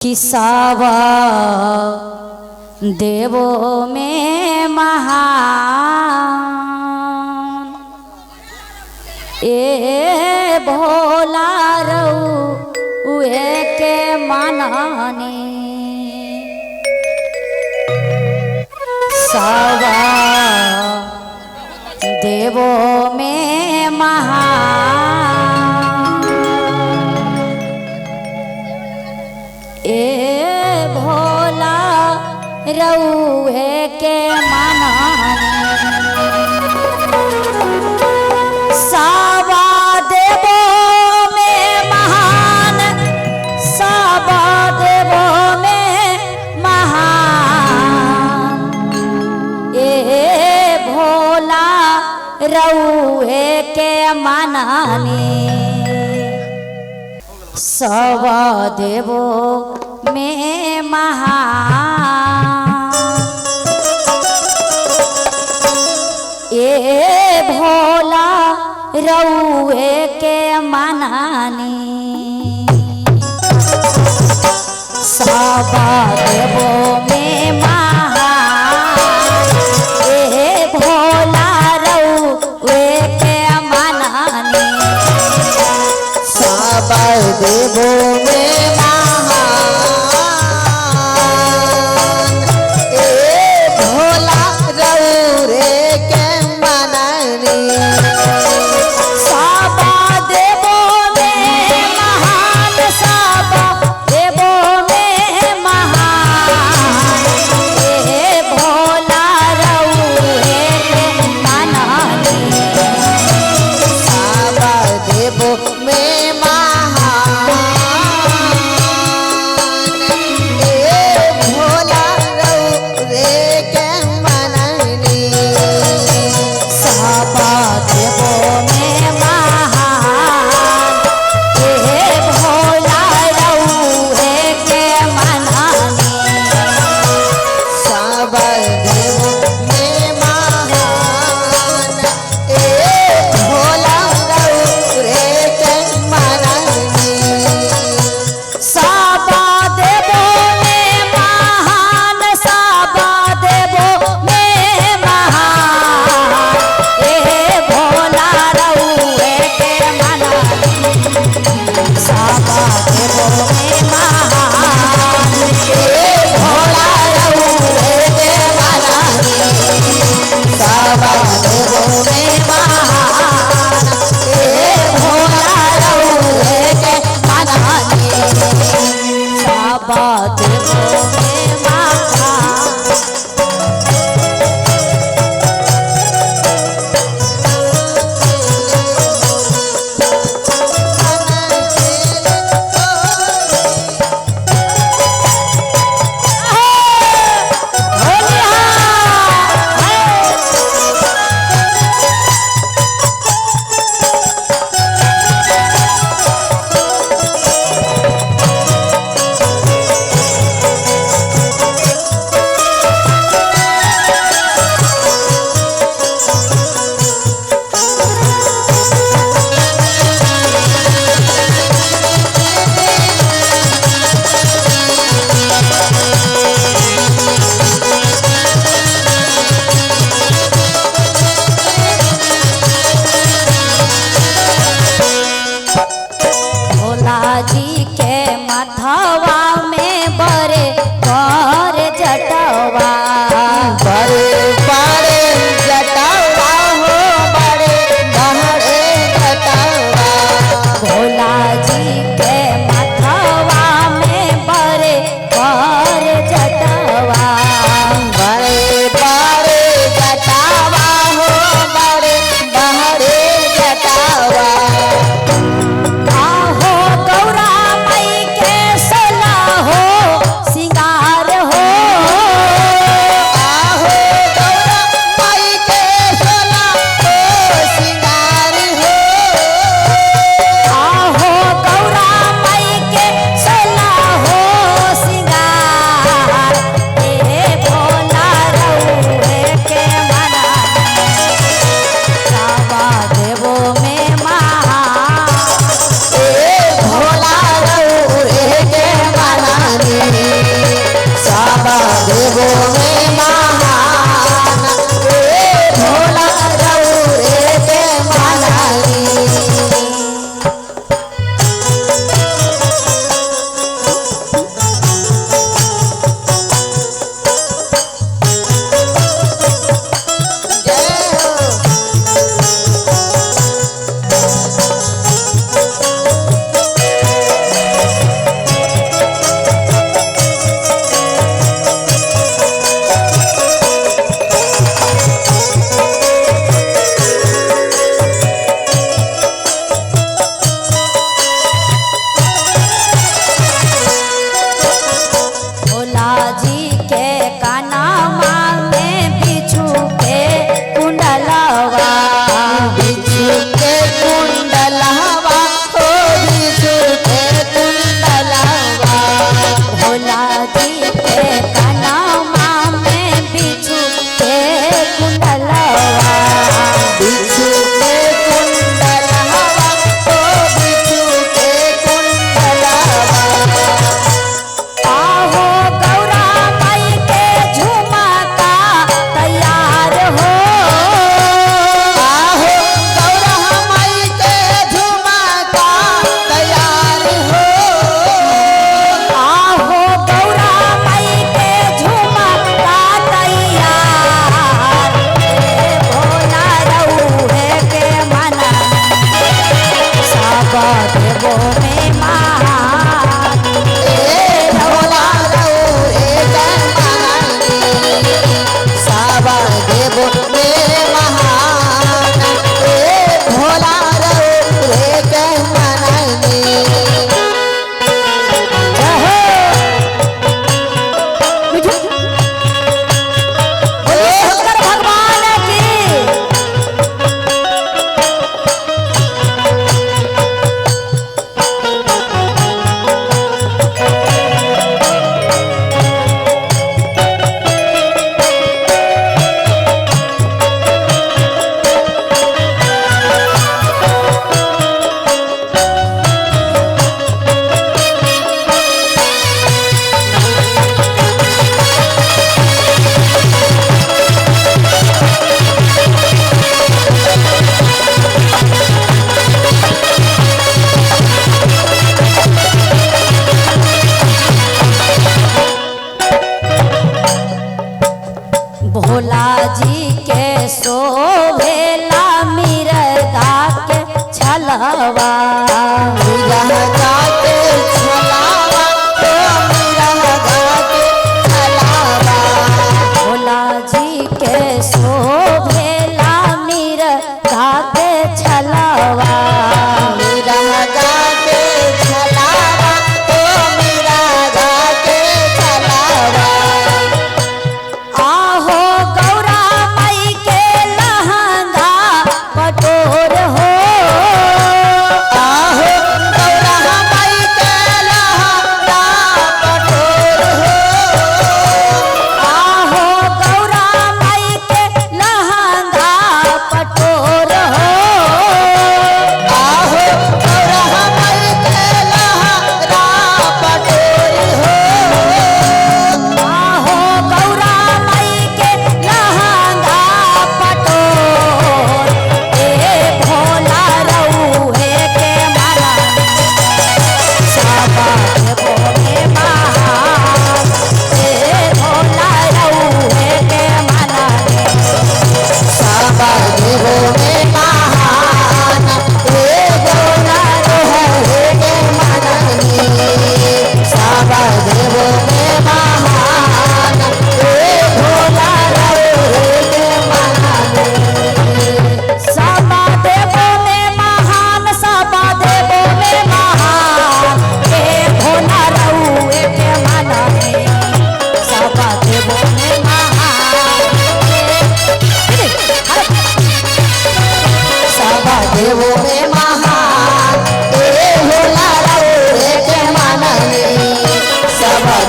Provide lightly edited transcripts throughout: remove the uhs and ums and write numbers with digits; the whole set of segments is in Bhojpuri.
कि सावा देवों में महान ए भोला रउए के मानाने सावा देवों में महान ए भोला रउए के मानाने सावा देवों में महान सावा देवों में महान ए भोला रउए के मानाने सवा देवों में महान ए भोला रउए के मानानी सवा देवों में महान ए भोला रउए के मानानी सवा देवों में महान ए भोला रउए के मानानी सवा देवों में महान सवा देवों में महान ए भोला रउए के मानानी सवा देवों में महान ए भोला रउए के मानानी सवा देवों में महान ए भोला रउए के मानानी सवा देवों में महान ए भोला रउए के मानानी सवा देवों में महान सवा देवों में महान ए भोला रउए के मानानी सवा देवों में महान ए भोला रउए के मानानी सवा देवों में महान ए भोला रउए के मानानी सवा देवों में महान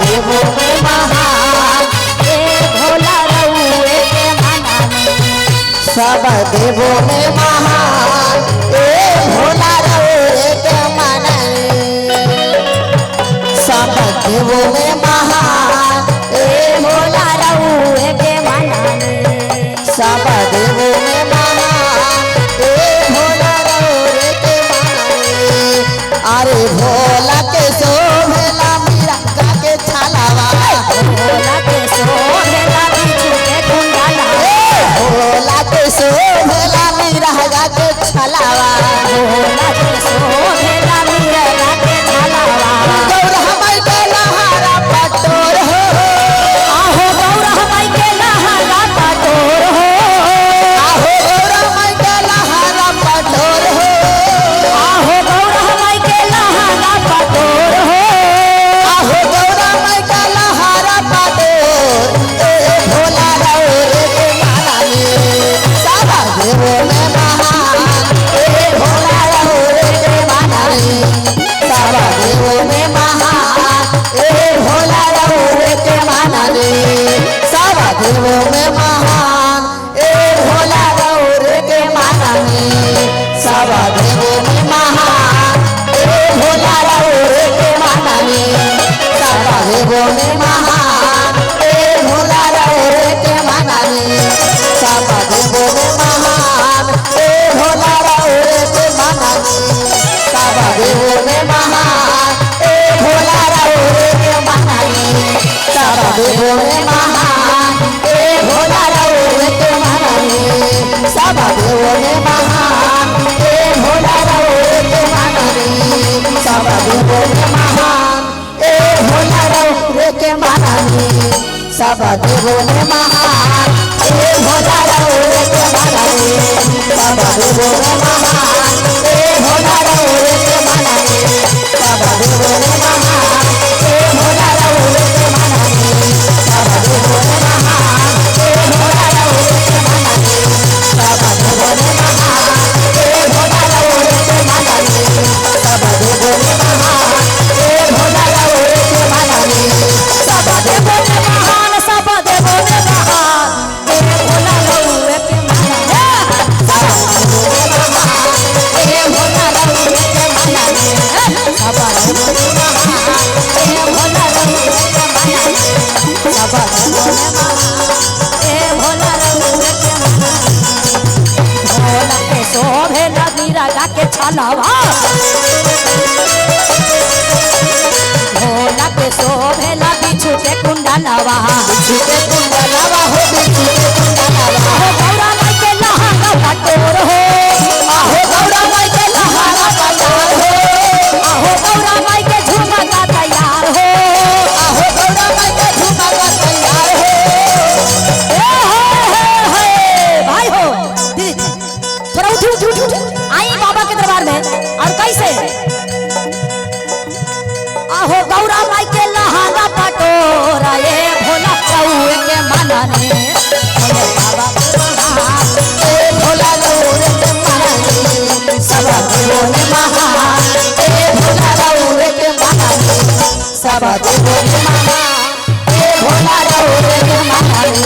देवों में महान ए भोला रउए के मनानी सब देवों में महान ए भोला रउए के मनानी सब देवों में महान ए भोला रउए के मनानी सब देवों में महान ए भोला रउए के मनानी अरे भोला के शोभेला मीरा के छलावा भोला के सोहेला बिच्छू के कुंडला भोला के शोभेला मीरा के छलावा भोला के सोहेला मीरा के छलावा गौरा माई के लहारा पटोर हो आहो गौरा माई के लहारा पटोर हो आहो गौरा माई के लहारा पटोर हो आहो गौरा माई के लहारा पटोर हो आहो गौरा माई के लहारा पटोर ए भोला रउए के मनानी सारा देवों में महान ए भोला रउए के मनानी सारा देवों में महान ए भोला रउए के मनानी सारा देवों में महान ए भोला रउए के मनानी सारा देवों में महान ए भोला रउए के मनानी सारा देवों में महान ए भोला रउए के मनानी सारा देवों में महान ए भोला रउए के मनानी सारा देवों में महान ए भोला रउए के मनानी सारा देवों में महान ए भोला रउए के मनानी सारा देवों में महान ए भोला रउए के मनानी सारा देवों में महान ए भोला रउए के मनानी सारा देवों में महान ए भोला रउए के मनानी सारा देवों में महान ए भोला रउए के मनानी सारा देवों में महान ए भोला रउए के मनानी सारा देवों में महान ए भोला रउए के मनानी सारा देवों में महान ए भोला रउए के मनानी सारा देवों में महान ए भोला रउए के मनानी सारा देवो में महान सब देवो में महान ए भोला रउए के मनानी ए भोला रउए के मनानी सब देवो में महान ए भोला रउए के मनानी सब देवो में महान ए भोला रउए के मनानी भोला के शोभेला मीरा के छलावा भोला के शोभेला बिच्छू के कुंडलवा बिच्छू के कुंडलवा हो बिच्छू के कुंडलवा आहो गौरा माई के लहारा पटोर हो आहो गौरा माई के लहारा पटोर हो आहो गौरा माई के झुमका तैयार हो आहो गौरा माई के झुमका तैयार हो ए भाई हो दीदी थोड़ा उठी आई बाबा के दरबार में और कैसे आहो गौरा माई के लहारा पटोर ए भोला रउए के मनाने भोले बाबा के महान ए भोला रउए के मनानी सब देवों में महान ए भोला रउए के मनानी सब देवों में महान ए भोला रउए के मनानी